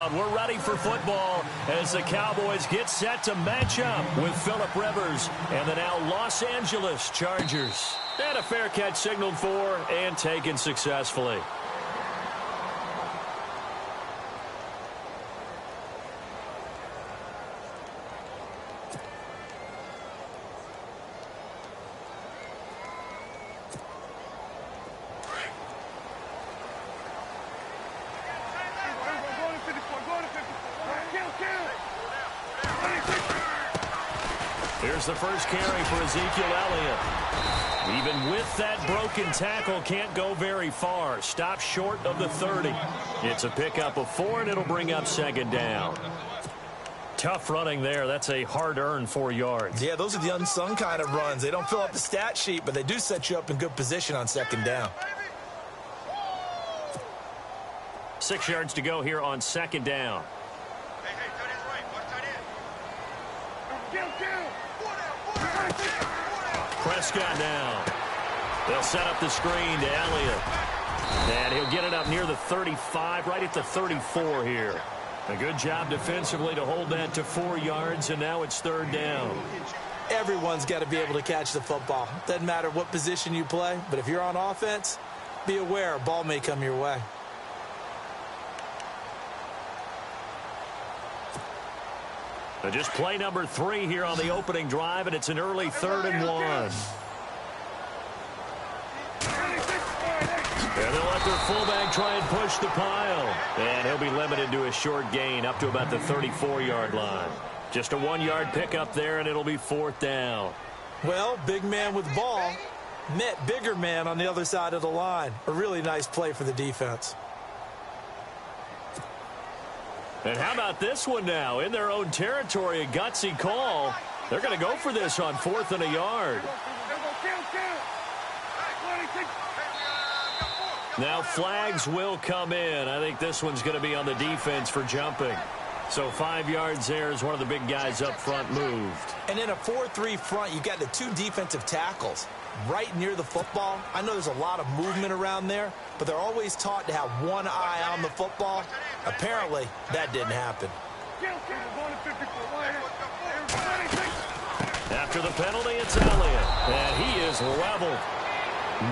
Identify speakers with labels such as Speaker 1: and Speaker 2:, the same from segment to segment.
Speaker 1: We're ready for football as the Cowboys get set to match up with Phillip Rivers and the now Los Angeles Chargers. And a fair catch signaled for and taken successfully. Here's the first carry for Ezekiel Elliott. Even with that broken tackle, can't go very far. Stop short of the 30. It's a pickup of 4, and it'll bring up second down. Tough running there. That's a hard-earned 4 yards.
Speaker 2: Yeah, those are the unsung kind of runs. They don't fill up the stat sheet, but they do set you up in good position on second down.
Speaker 1: 6 yards to go here on second down. Prescott now. They'll set up the screen to Elliott. And he'll get it up near the 35, right at the 34 here. A good job defensively to hold that to 4 yards, and now it's third down.
Speaker 2: Everyone's got to be able to catch the football. Doesn't matter what position you play, but if you're on offense, be aware a ball may come your way.
Speaker 1: Just play number 3 here on the opening drive, and it's an early 3rd and 1. And they'll let their fullback try and push the pile. And he'll be limited to a short gain up to about the 34-yard line. Just a 1-yard pickup there, and it'll be 4th down.
Speaker 2: Well, big man with ball met bigger man on the other side of the line. A really nice play for the defense.
Speaker 1: And how about this one now? In their own territory, a gutsy call. They're going to go for this on 4th and a yard. Now flags will come in. I think this one's going to be on the defense for jumping. So 5 yards there as one of the big guys up front moved.
Speaker 2: And in a 4-3 front, you've got the 2 defensive tackles right near the football. I know there's a lot of movement around there, but they're always taught to have one eye on the football. Apparently, that didn't happen.
Speaker 1: After the penalty, it's Elliott. And he is leveled.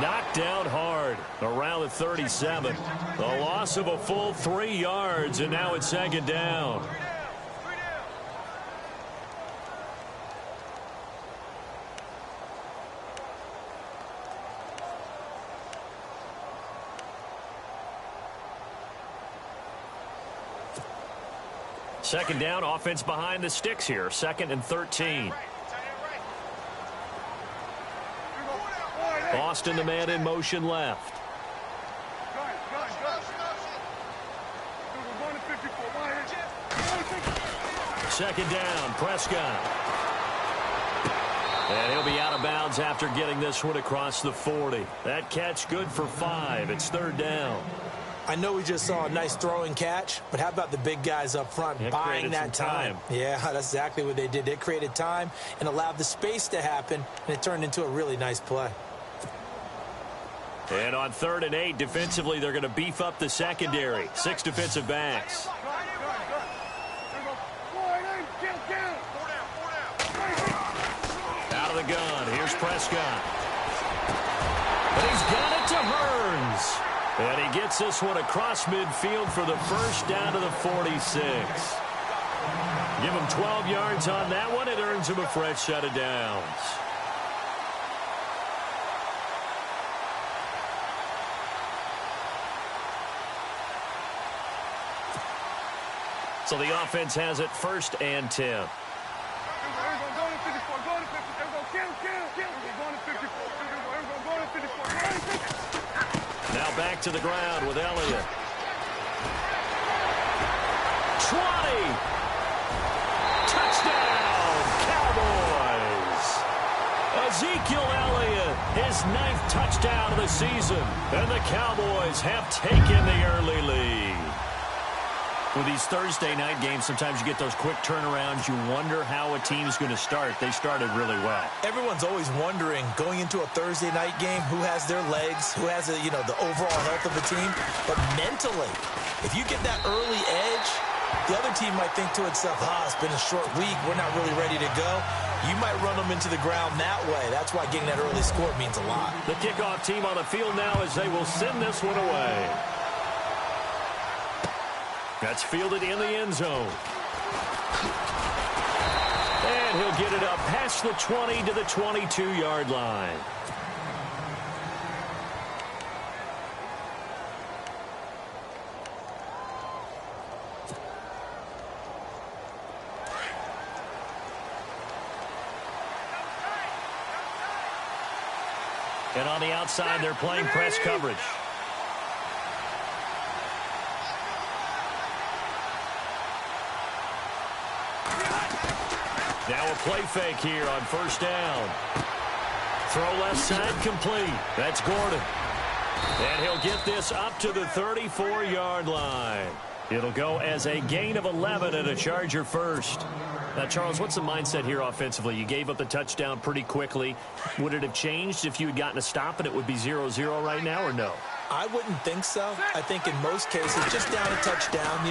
Speaker 1: Knocked down hard around the 37. The loss of a full 3 yards, and now it's second down. Second down, offense behind the sticks here. 2nd and 13. Austin, the man in motion left. Second down, Prescott. And he'll be out of bounds after getting this one across the 40. That catch good for 5. It's 3rd down.
Speaker 2: I know we just saw a nice throwing catch, but how about the big guys up front buying that time? Yeah, that's exactly what they did. They created time and allowed the space to happen, and it turned into a really nice play.
Speaker 1: And on 3rd and 8, defensively, they're going to beef up the secondary. 6 defensive backs. Out of the gun. Here's Prescott. And he's got it to Hearns. And he gets this one across midfield for the first down to the 46. Give him 12 yards on that one. It earns him a fresh set of downs. So the offense has it 1st and 10. Now back to the ground with Elliott. 20. Touchdown, Cowboys. Ezekiel Elliott, his 9th touchdown of the season. And the Cowboys have taken the early lead. With these Thursday night games, sometimes you get those quick turnarounds. You wonder how a team's going to start. They started really well.
Speaker 2: Everyone's always wondering, going into a Thursday night game, who has their legs, who has the overall health of the team. But mentally, if you get that early edge, The other team might think to itself, it's been a short week. We're not really ready to go. You might run them into the ground that way. That's why getting that early score means a lot.
Speaker 1: The kickoff team on the field now as they will send this one away. That's fielded in the end zone. And he'll get it up past the 20 to the 22-yard line. And on the outside, they're playing press coverage. Now a play fake here on first down. Throw left side complete. That's Gordon. And he'll get this up to the 34-yard line. It'll go as a gain of 11 and a Charger first. Now, Charles, what's the mindset here offensively? You gave up the touchdown pretty quickly. Would it have changed if you had gotten a stop and it would be 0-0 right now, or no?
Speaker 2: I wouldn't think so. I think in most cases, just down a touchdown,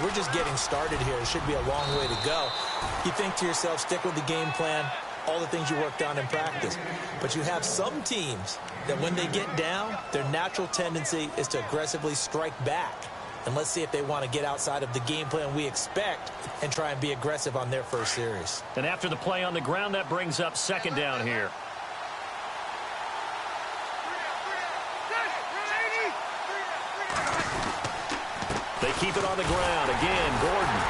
Speaker 2: we're just getting started here. It should be a long way to go. You think to yourself, stick with the game plan, all the things you worked on in practice. But you have some teams that when they get down, their natural tendency is to aggressively strike back. And let's see if they want to get outside of the game plan we expect and try and be aggressive on their first series.
Speaker 1: And after the play on the ground, that brings up second down here. They keep it on the ground. Again, Gordon.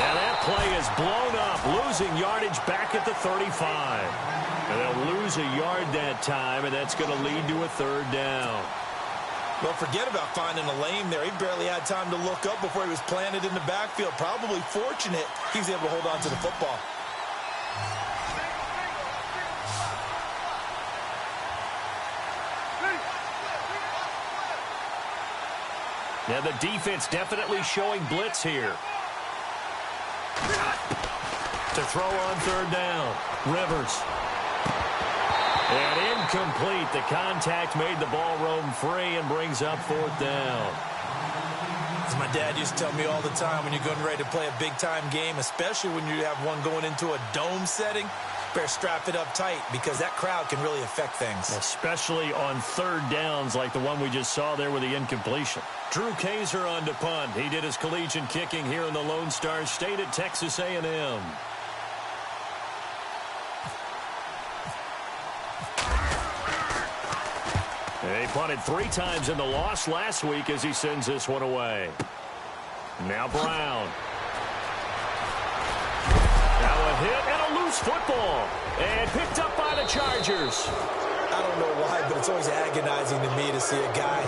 Speaker 1: Now that play is blown up, losing yardage back at the 35. And they'll lose a yard that time, and that's going to lead to a third down.
Speaker 2: Well, forget about finding a lane there. He barely had time to look up before he was planted in the backfield. Probably fortunate he was able to hold on to the football.
Speaker 1: Now the defense definitely showing blitz here. To throw on third down. Rivers. And incomplete. The contact made the ball roam free and brings up fourth down.
Speaker 2: As my dad used to tell me all the time, when you're getting ready to play a big-time game, especially when you have one going into a dome setting, better strap it up tight because that crowd can really affect things.
Speaker 1: Especially on third downs like the one we just saw there with the incompletion. Drew Kaiser on to punt. He did his collegiate kicking here in the Lone Star State at Texas A&M. He punted 3 times in the loss last week as he sends this one away. Now Brown. Now a hit and a loose football. And picked up by the Chargers.
Speaker 2: I don't know why, but it's always agonizing to me to see a guy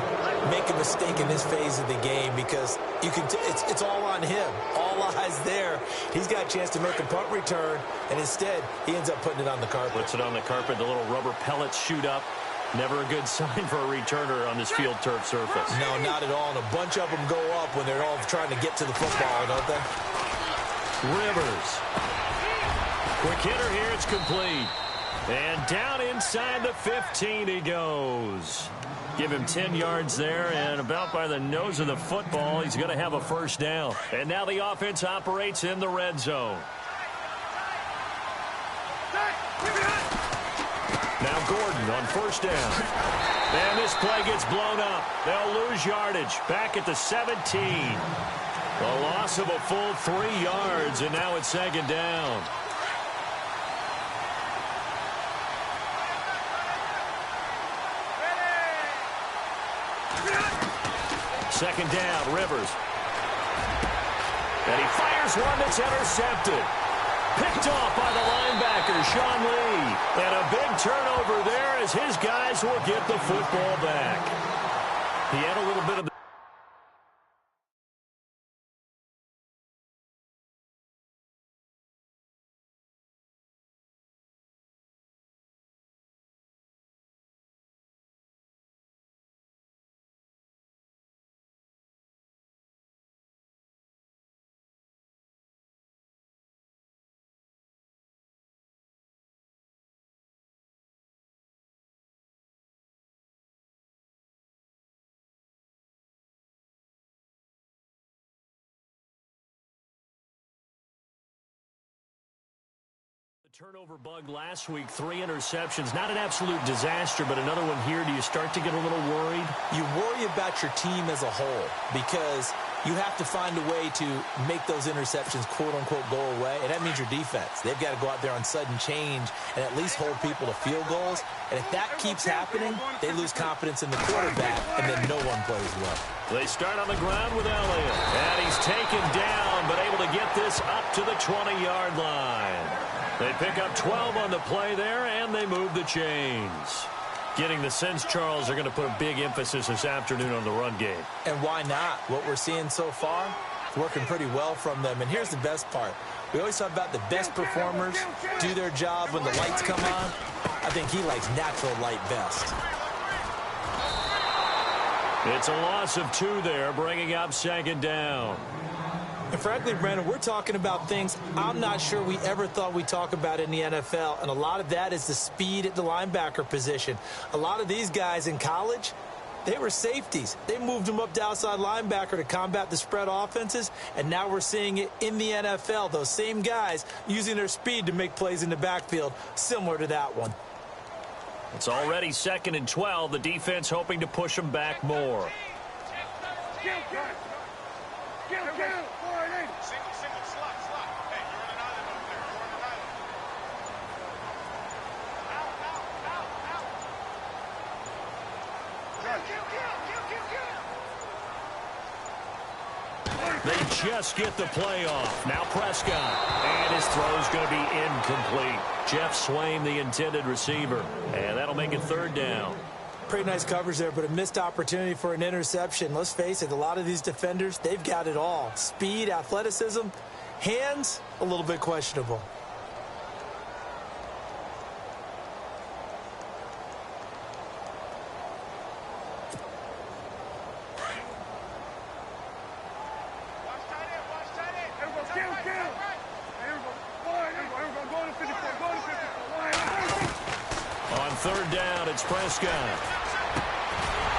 Speaker 2: make a mistake in this phase of the game because you can it's all on him. All eyes there. He's got a chance to make a punt return, and instead he ends up putting it on the carpet.
Speaker 1: Puts it on the carpet. The little rubber pellets shoot up. Never a good sign for a returner on this field turf surface.
Speaker 2: No, not at all. And a bunch of them go up when they're all trying to get to the football, don't they?
Speaker 1: Rivers. Quick hitter here. It's complete. And down inside the 15 he goes. Give him 10 yards there, and about by the nose of the football, he's going to have a first down. And now the offense operates in the red zone. Now Gordon on first down. And this play gets blown up. They'll lose yardage back at the 17. A loss of a full 3 yards, and now it's second down. Second down, Rivers. And he fires one that's intercepted. Picked off by the linebacker, Sean Lee. And a big turnover there as his guys will get the football back. He had a little bit of the Turnover bug last week, 3 interceptions. Not an absolute disaster, but another one here. Do you start to get a little worried?
Speaker 2: You worry about your team as a whole because you have to find a way to make those interceptions, quote-unquote, go away, and that means your defense. They've got to go out there on sudden change and at least hold people to field goals. And if that keeps happening, they lose confidence in the quarterback, and then no one plays well.
Speaker 1: They start on the ground with Elliott, and he's taken down, but able to get this up to the 20-yard line. They pick up 12 on the play there, and they move the chains. Getting the sense, Charles, are going to put a big emphasis this afternoon on the run game.
Speaker 2: And why not? What we're seeing so far, working pretty well from them. And here's the best part. We always talk about the best performers do their job when the lights come on. I think he likes natural light best.
Speaker 1: It's a loss of 2 there, bringing up second down.
Speaker 2: And frankly, Brandon, we're talking about things I'm not sure we ever thought we'd talk about in the NFL, and a lot of that is the speed at the linebacker position. A lot of these guys in college, they were safeties. They moved them up to outside linebacker to combat the spread offenses, and now we're seeing it in the NFL. Those same guys using their speed to make plays in the backfield, similar to that one.
Speaker 1: It's already 2nd and 12. The defense hoping to push them back more. They just get the play off. Now Prescott. And his throw's going to be incomplete. Jeff Swain, the intended receiver. And that'll make it 3rd down.
Speaker 2: Pretty nice coverage there, but a missed opportunity for an interception. Let's face it, a lot of these defenders, they've got it all. Speed, athleticism, hands, a little bit questionable.
Speaker 1: On 3rd down, it's Prescott.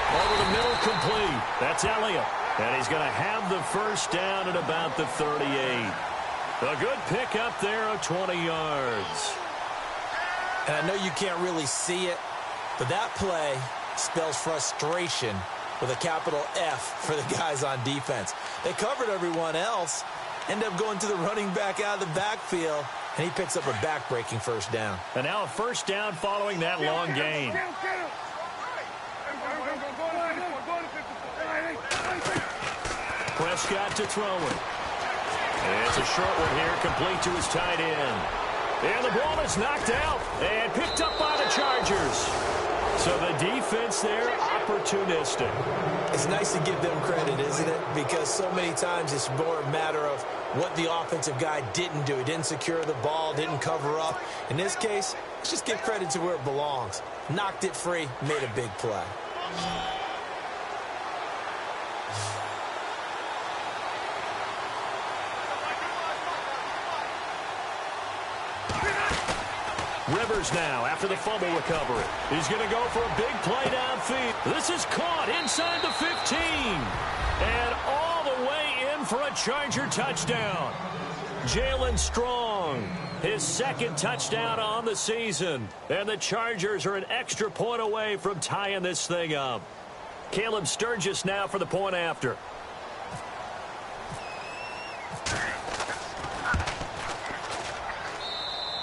Speaker 1: Over the middle, complete. That's Elliott. And he's going to have the 1st down at about the 38. A good pick up there of 20 yards.
Speaker 2: And I know you can't really see it, but that play spells frustration with a capital F for the guys on defense. They covered everyone else, end up going to the running back out of the backfield, and he picks up a back-breaking 1st down.
Speaker 1: And now a 1st down following that long gain. Prescott to throw it. And it's a short one here, complete to his tight end. And the ball is knocked out and picked up by the Chargers. So the defense there, opportunistic.
Speaker 2: It's nice to give them credit, isn't it? Because so many times it's more a matter of what the offensive guy didn't do. He didn't secure the ball, didn't cover up. In this case, let's just give credit to where it belongs. Knocked it free, made a big play.
Speaker 1: Rivers now after the fumble recovery. He's going to go for a big play downfield. This is caught inside the 15. And all the way in for a Charger touchdown. Jalen Strong, his 2nd touchdown on the season. And the Chargers are an extra point away from tying this thing up. Caleb Sturgis now for the point after.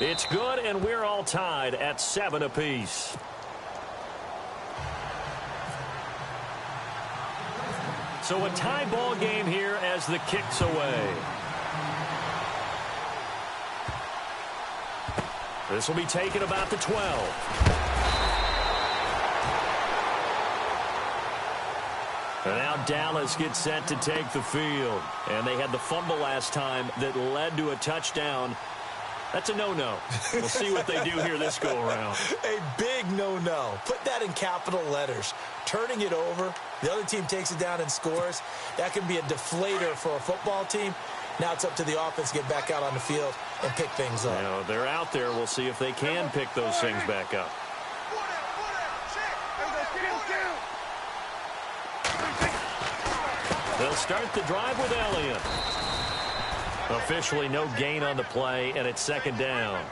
Speaker 1: It's good, and we're all tied at 7 apiece. So a tie ball game here as the kick's away. This will be taken about the 12. And now Dallas gets set to take the field. And they had the fumble last time that led to a touchdown. That's a no-no. We'll see what they do here this go-around.
Speaker 2: A big no-no. Put that in capital letters. Turning it over, the other team takes it down and scores. That can be a deflator for a football team. Now it's up to the offense to get back out on the field and pick things up.
Speaker 1: You know, they're out there. We'll see if they can pick those things back up. They'll start the drive with Elliott. Officially no gain on the play, and it's 2nd down.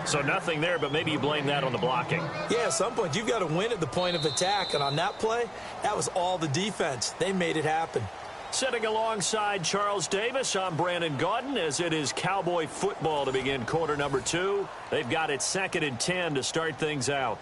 Speaker 1: So nothing there, but maybe you blame that on the blocking.
Speaker 2: Yeah, at some point, you've got to win at the point of attack. And on that play, that was all the defense. They made it happen.
Speaker 1: Sitting alongside Charles Davis, I'm Brandon Gaudin, as it is Cowboy football to begin quarter number 2. They've got it 2nd and 10 to start things out.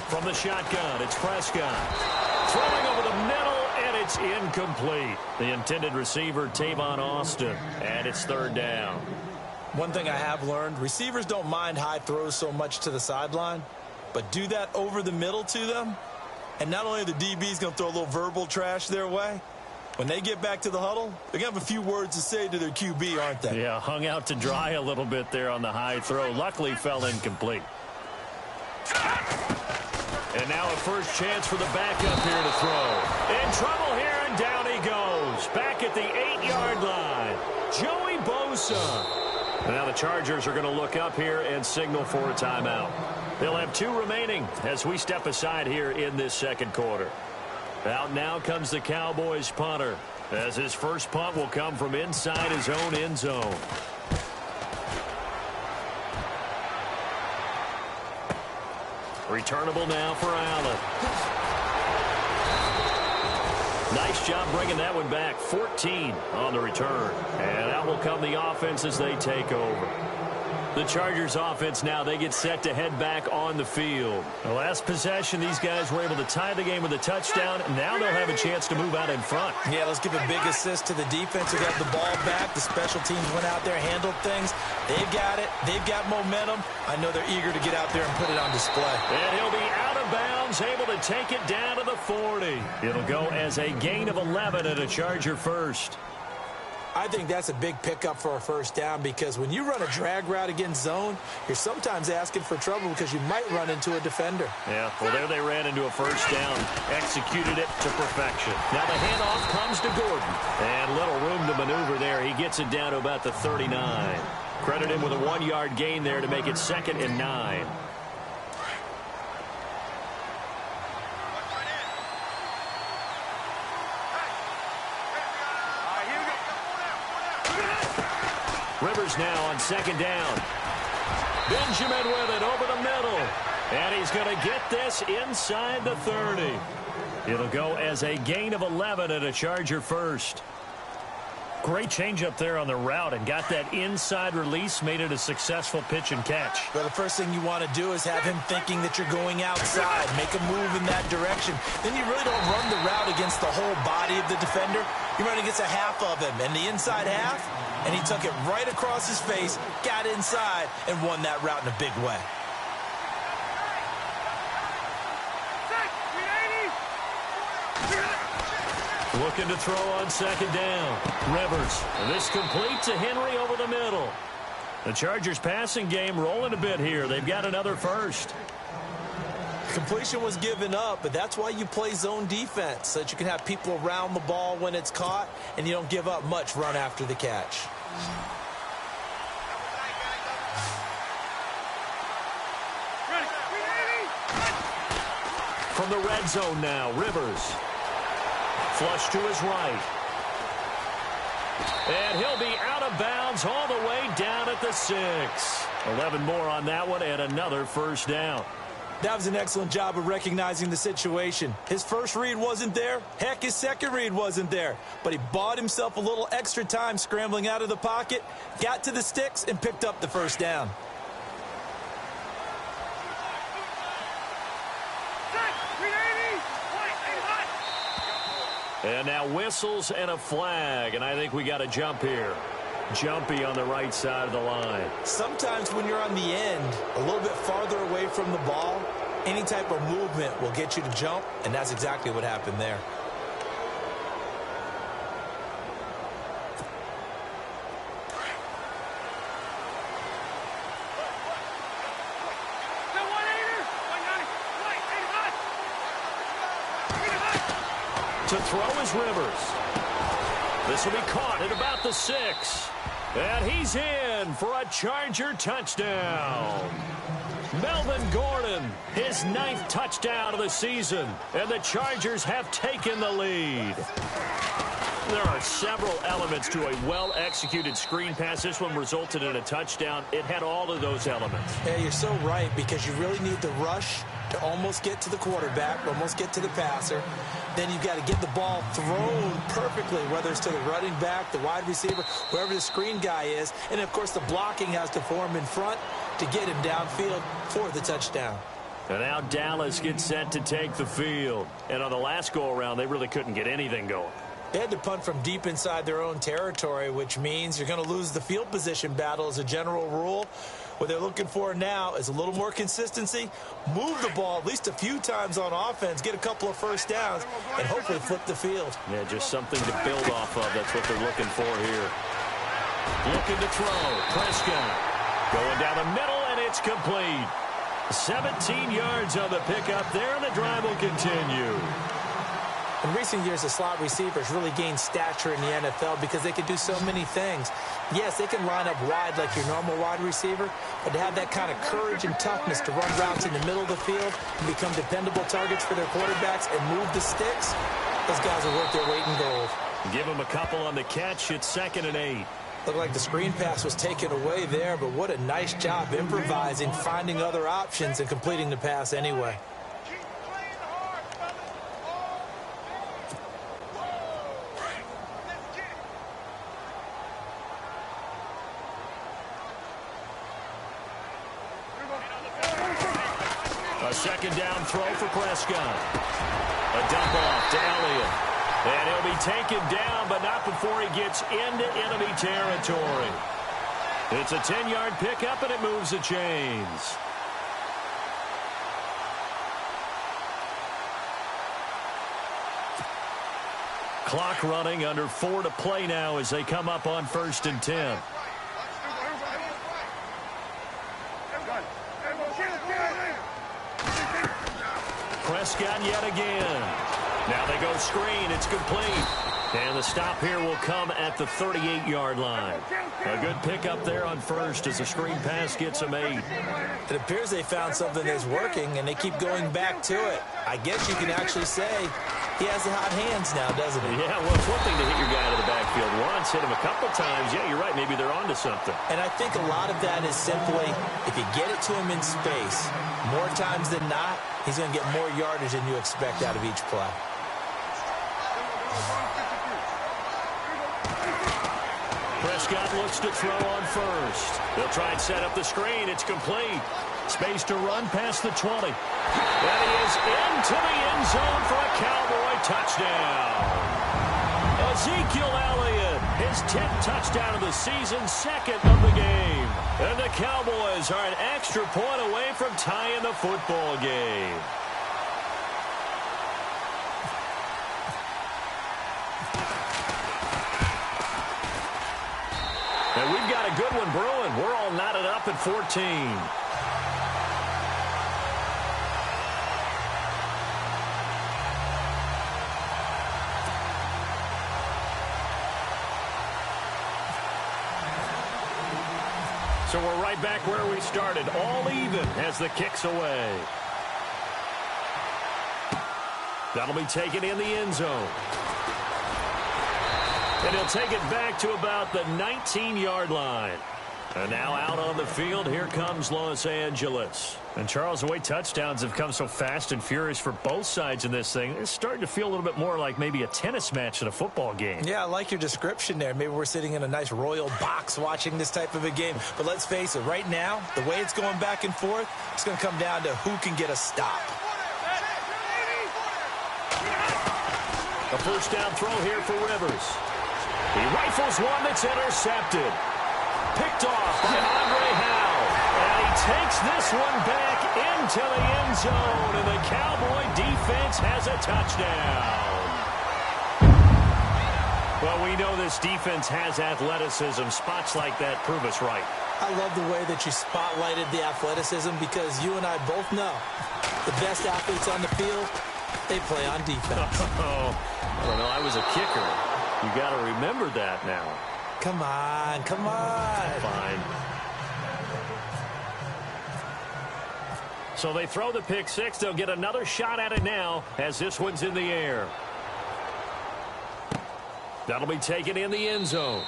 Speaker 1: From the shotgun, it's Prescott. Throwing over the middle, and it's incomplete. The intended receiver, Tavon Austin, and it's 3rd down.
Speaker 2: One thing I have learned, receivers don't mind high throws so much to the sideline, but do that over the middle to them, and not only are the DBs going to throw a little verbal trash their way, when they get back to the huddle, they're going to have a few words to say to their QB, aren't they?
Speaker 1: Yeah, hung out to dry a little bit there on the high throw. Luckily, fell incomplete. And now a first chance for the backup here to throw. In trouble here, and down he goes. Back at the 8-yard line. Joey Bosa. Now the Chargers are going to look up here and signal for a timeout. They'll have 2 remaining as we step aside here in this 2nd quarter. Out now comes the Cowboys punter, as his first punt will come from inside his own end zone. Returnable now for Allen. Nice job bringing that one back. 14 on the return. And out will come the offense as they take over. The Chargers offense now, they get set to head back on the field. The last possession, these guys were able to tie the game with a touchdown. Now they'll have a chance to move out in front.
Speaker 2: Yeah, let's give a big assist to the defense who got the ball back. The special teams went out there, handled things. They've got it. They've got momentum. I know they're eager to get out there and put it on display.
Speaker 1: And he'll be out of bounds, able to take it down to the 40. It'll go as a gain of 11 and a Charger first.
Speaker 2: I think that's a big pickup for a first down, because when you run a drag route against zone, you're sometimes asking for trouble because you might run into a defender.
Speaker 1: Yeah, well, there they ran into a first down, executed it to perfection. Now the handoff comes to Gordon, and little room to maneuver there. He gets it down to about the 39. Credit him with a 1-yard gain there to make it 2nd and 9. Rivers now on 2nd down. Benjamin with it over the middle. And he's going to get this inside the 30. It'll go as a gain of 11 and a Charger first. Great change up there on the route and got that inside release, made it a successful pitch and catch.
Speaker 2: Well, the first thing you want to do is have him thinking that you're going outside, make a move in that direction. Then you really don't run the route against the whole body of the defender. You run against a half of him, and the inside half, and he took it right across his face, got inside, and won that route in a big way.
Speaker 1: Looking to throw on 2nd down. Rivers. And this complete to Henry over the middle. The Chargers passing game rolling a bit here. They've got another first.
Speaker 2: Completion was given up, but that's why you play zone defense, so that you can have people around the ball when it's caught, and you don't give up much run after the catch.
Speaker 1: From the red zone now, Rivers. Flush to his right. And he'll be out of bounds all the way down at the 6. 11 more on that one and another first down.
Speaker 2: That was an excellent job of recognizing the situation. His first read wasn't there. Heck, his second read wasn't there. But he bought himself a little extra time scrambling out of the pocket, got to the sticks, and picked up the first down.
Speaker 1: And now whistles and a flag, and I think we got a jump here. Jumpy on the right side of the line.
Speaker 2: Sometimes when you're on the end, a little bit farther away from the ball, Any type of movement will get you to jump, and that's exactly what happened there.
Speaker 1: To throw is Rivers. This will be caught at about the 6. And he's in for a Charger touchdown. Melvin Gordon, his 9th touchdown of the season. And the Chargers have taken the lead. There are several elements to a well-executed screen pass. This one resulted in a touchdown. It had all of those elements.
Speaker 2: Yeah, you're so right, because you really need the rush to almost get to the quarterback, almost get to the passer. Then you've got to get the ball thrown perfectly, whether it's to the running back, the wide receiver, wherever the screen guy is. And, of course, the blocking has to form in front to get him downfield for the touchdown.
Speaker 1: And now Dallas gets set to take the field. And on the last go-around, they really couldn't get anything going.
Speaker 2: They had to punt from deep inside their own territory, which means you're going to lose the field position battle as a general rule. What they're looking for now is a little more consistency, move the ball at least a few times on offense, get a couple of first downs, and hopefully flip the field.
Speaker 1: Yeah, just something to build off of. That's what they're looking for here. Looking to throw. Prescott going down the middle, and it's complete. 17 yards on the pickup there, and the drive will continue.
Speaker 2: In recent years, the slot receivers really gained stature in the NFL because they can do so many things. Yes, they can line up wide like your normal wide receiver, but to have that kind of courage and toughness to run routes in the middle of the field and become dependable targets for their quarterbacks and move the sticks, those guys are worth their weight in gold.
Speaker 1: Give them a couple on the catch. It's 2nd and 8.
Speaker 2: Looked like the screen pass was taken away there, but what a nice job improvising, finding other options, and completing the pass anyway.
Speaker 1: A 2nd down throw for Prescott. A dump off to Elliott. And he'll be taken down, but not before he gets into enemy territory. It's a 10-yard pickup, and it moves the chains. Clock running, under 4 to play now as they come up on 1st and 10. Prescott yet again. Now they go screen. It's complete. And the stop here will come at the 38-yard line. A good pickup there on 1st as the screen pass gets them 8.
Speaker 2: It appears they found something that's working, and they keep going back to it. I guess you can actually say he has the hot hands now, doesn't he?
Speaker 1: Yeah, well, it's one thing to hit your guy out of the backfield once, hit him a couple times. Yeah, you're right. Maybe they're onto something.
Speaker 2: And I think a lot of that is simply if you get it to him in space, more times than not, he's going to get more yardage than you expect out of each play.
Speaker 1: Prescott looks to throw on 1st. They'll try and set up the screen. It's complete. Space to run past the 20. And he is into the end zone for a Cowboy touchdown. Ezekiel Elliott, his 10th touchdown of the season, 2nd of the game. And the Cowboys are an extra point away from tying the football game. And we've got a good one brewing. We're all knotted up at 14. So we're right back where we started, all even as the kick's away. That'll be taken in the end zone. And he'll take it back to about the 19-yard line. And now out on the field, here comes Los Angeles. And, Charles, the way touchdowns have come so fast and furious for both sides in this thing, it's starting to feel a little bit more like maybe a tennis match than a football game.
Speaker 2: Yeah, I like your description there. Maybe we're sitting in a nice royal box watching this type of a game. But let's face it, right now, the way it's going back and forth, it's going to come down to who can get a stop.
Speaker 1: A first down throw here for Rivers. He rifles one that's intercepted. Picked off by Andre Howe. And he takes this one back into the end zone, and the Cowboy defense has a touchdown. Well, we know this defense has athleticism. Spots like that prove us right.
Speaker 2: I love the way that you spotlighted the athleticism because you and I both know the best athletes on the field, they play on defense.
Speaker 1: Oh, I don't know. I was a kicker. You got to remember that now.
Speaker 2: Come on, come on.
Speaker 1: Fine. So they throw the pick six. They'll get another shot at it now as this one's in the air. That'll be taken in the end zone.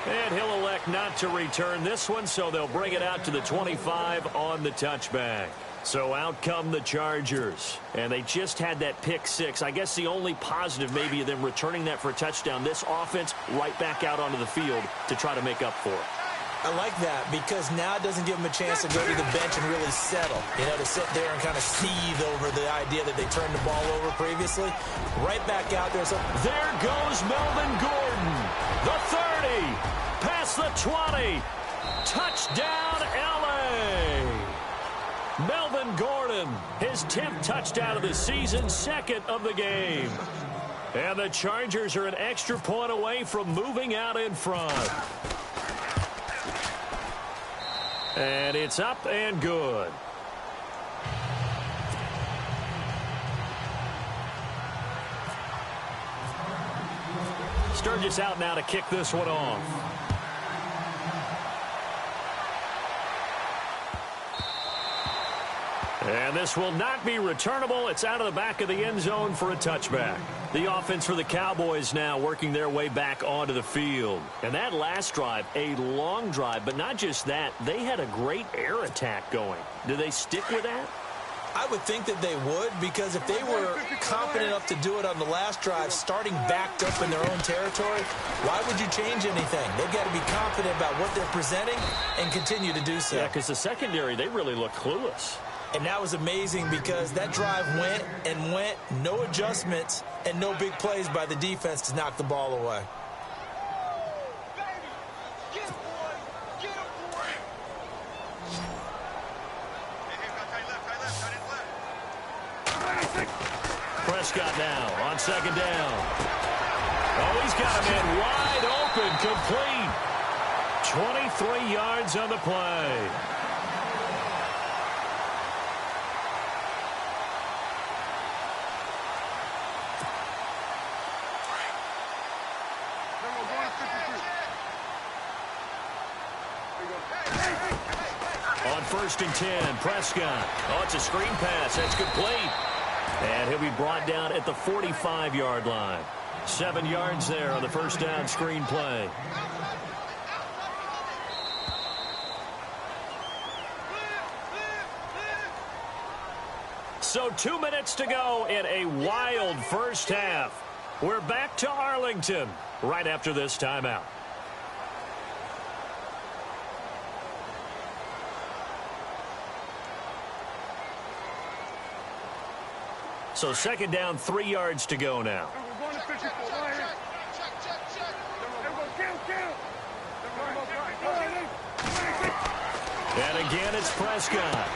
Speaker 1: And he'll elect not to return this one, so they'll bring it out to the 25 on the touchback. So out come the Chargers. And they just had that pick six. I guess the only positive maybe of them returning that for a touchdown. This offense right back out onto the field to try to make up for it.
Speaker 2: I like that because now it doesn't give them a chance to go to the bench and really settle. You know, to sit there and kind of seethe over the idea that they turned the ball over previously. Right back out there. So
Speaker 1: there goes Melvin Gordon. The 30. Past the 20. Touchdown, L.A. Melvin Gordon, his 10th touchdown of the season, second of the game. And the Chargers are an extra point away from moving out in front. And it's up and good. Sturgis out now to kick this one off. And this will not be returnable. It's out of the back of the end zone for a touchback. The offense for the Cowboys now working their way back onto the field. And that last drive, a long drive, but not just that. They had a great air attack going. Do they stick with that?
Speaker 2: I would think that they would, because if they were confident enough to do it on the last drive, starting backed up in their own territory, why would you change anything? They've got to be confident about what they're presenting and continue to do so.
Speaker 1: Yeah, because the secondary, they really look clueless.
Speaker 2: And that was amazing because that drive went and went, no adjustments and no big plays by the defense to knock the ball away.
Speaker 1: Prescott now on second down. Oh, he's got a man wide open, complete. 23 yards on the play. On 1st and 10, Prescott. Oh, it's a screen pass. That's complete. And he'll be brought down at the 45-yard line. 7 yards there on the first down screen play. So 2 minutes to go in a wild first half. We're back to Arlington right after this timeout. So second down, 3 yards to go now. And again, it's Prescott.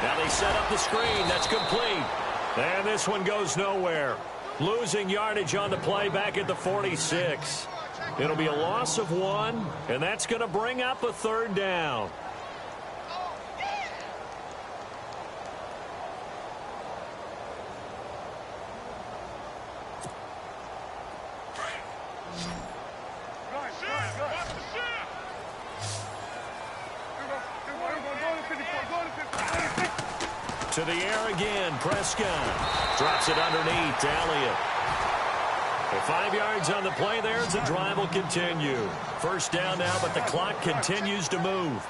Speaker 1: Now they set up the screen. That's complete. And this one goes nowhere. Losing yardage on the play back at the 46. It'll be a loss of 1, and that's going to bring up a third down. To the air again, Prescott. Drops it underneath to Elliott. 5 yards on the play there as the drive will continue. First down now, but the clock continues to move.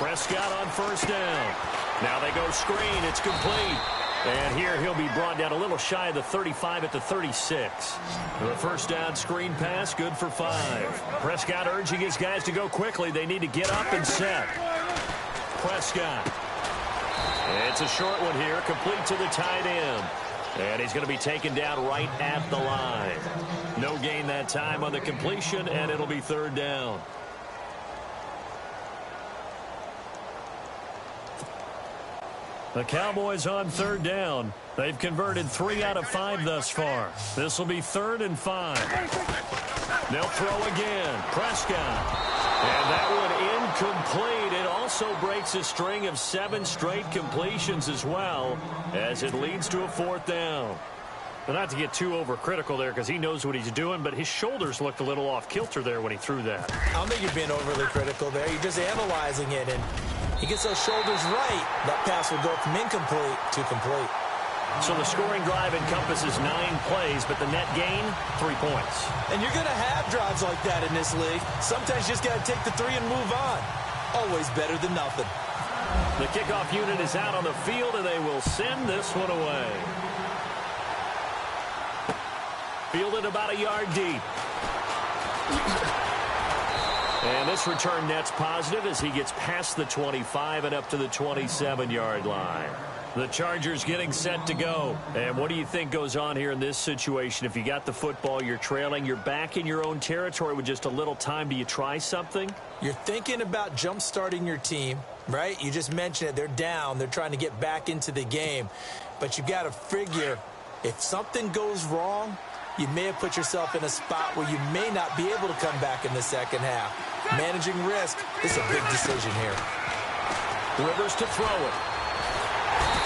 Speaker 1: Prescott on first down. Now they go screen. It's complete. And here he'll be brought down a little shy of the 35 at the 36. The first down screen pass, good for 5. Prescott urging his guys to go quickly. They need to get up and set. Prescott. It's a short one here, complete to the tight end. And he's going to be taken down right at the line. No gain that time on the completion, and it'll be third down. The Cowboys on third down. They've converted 3 out of 5 thus far. This will be 3rd and 5. They'll throw again. Prescott. And that one incomplete. It also breaks a string of 7 straight completions as well, as it leads to a 4th down. But not to get too overcritical there because he knows what he's doing, but his shoulders looked a little off kilter there when he threw that.
Speaker 2: I don't think you're being overly critical there. You're just analyzing it, and he gets those shoulders right. That pass will go from incomplete to complete.
Speaker 1: So the scoring drive encompasses 9 plays, but the net gain, 3 points.
Speaker 2: And you're going to have drives like that in this league. Sometimes you just got to take the 3 and move on. Always better than nothing.
Speaker 1: The kickoff unit is out on the field, and they will send this one away. Fielded about a yard deep. And this return net's positive as he gets past the 25 and up to the 27-yard line. The Chargers getting set to go. And what do you think goes on here in this situation? If you got the football, you're trailing, you're back in your own territory with just a little time. Do you try something?
Speaker 2: You're thinking about jump-starting your team, right? You just mentioned it. They're down. They're trying to get back into the game. But you got to figure if something goes wrong, you may have put yourself in a spot where you may not be able to come back in the second half. Managing risk is a big decision here.
Speaker 1: Rivers to throw it.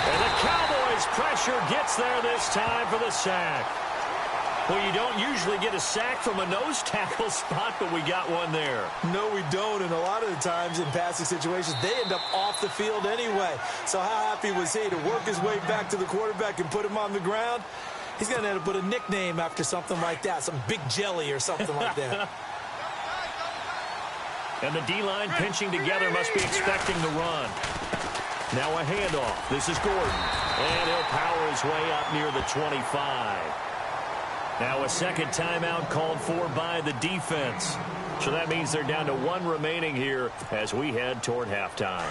Speaker 1: And the Cowboys' pressure gets there this time for the sack. Well, you don't usually get a sack from a nose tackle spot, but we got one there.
Speaker 2: No, we don't, and a lot of the times in passing situations, they end up off the field anyway. So how happy was he to work his way back to the quarterback and put him on the ground? He's going to end up with a nickname after something like that, some Big Jelly or something like that.
Speaker 1: And the D-line pinching together must be expecting the run. Now a handoff. This is Gordon. And he'll power his way up near the 25. Now a second timeout called for by the defense. So that means they're down to 1 remaining here as we head toward halftime.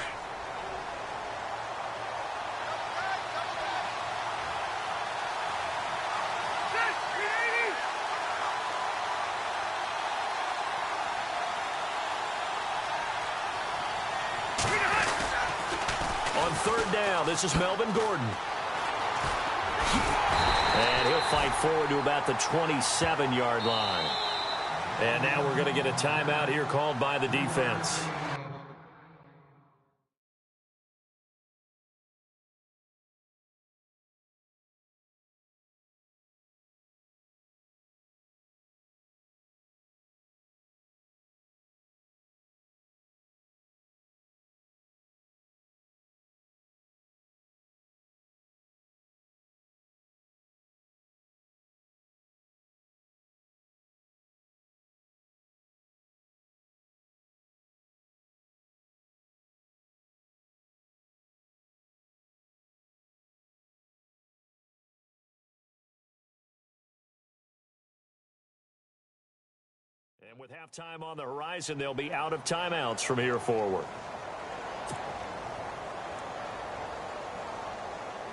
Speaker 1: On third down, this is Melvin Gordon. And he'll fight forward to about the 27-yard line. And now we're going to get a timeout here called by the defense. And with halftime on the horizon, they'll be out of timeouts from here forward.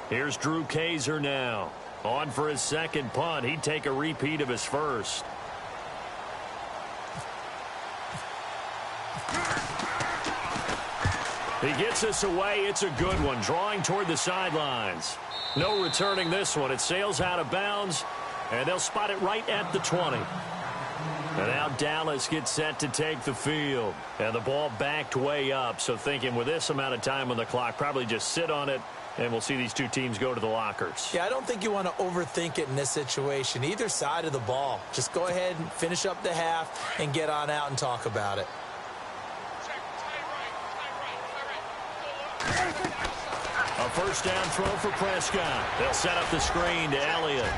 Speaker 1: Here's Drew Kaiser now. On for his second punt. He'd take a repeat of his first. He gets us away. It's a good one. Drawing toward the sidelines. No returning this one. It sails out of bounds, and they'll spot it right at the 20. And now Dallas gets set to take the field. And the ball backed way up. So thinking with this amount of time on the clock, probably just sit on it, and we'll see these two teams go to the lockers.
Speaker 2: Yeah, I don't think you want to overthink it in this situation. Either side of the ball. Just go ahead and finish up the half and get on out and talk about it.
Speaker 1: A first down throw for Prescott. They'll set up the screen to Elliott.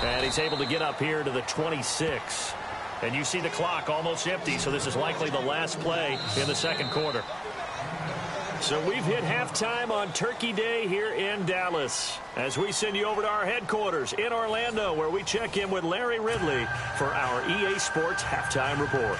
Speaker 1: And he's able to get up here to the 26. And you see the clock almost empty, so this is likely the last play in the second quarter. So we've hit halftime on Turkey Day here in Dallas as we send you over to our headquarters in Orlando, where we check in with Larry Ridley for our EA Sports Halftime Report.